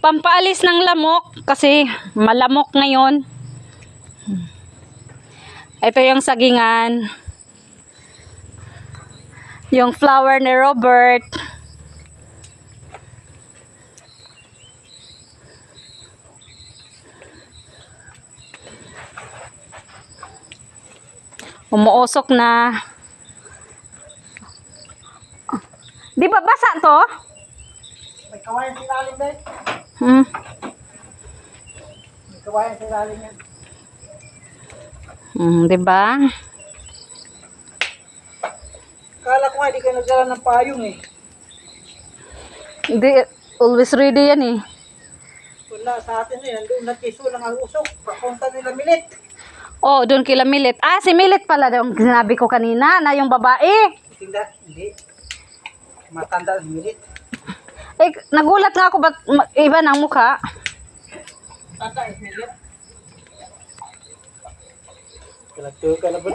Pampaalis ng lamok kasi malamok ngayon. Ito yung sagingan. Yung flower ni Robert. Umuusok na. Di ba basa to? May kawayan sa ilalim dahil. May kawayan sa ilalim yan. Di ba? Kala ko nga hindi kayo nagdala ng payong eh. Hindi, always ready yan eh. Wala sa atin eh. Nandun na kiso lang ang usok. Papunta nila Milit. Oh, doon kila Milit. Ah, si Milit pala yung sinabi ko kanina na yung babae. Hindi. Matanda si Milit. Eh, nagulat nga ako ba't iba ng mukha. Tanda si Milit. Kalagto ka na ba?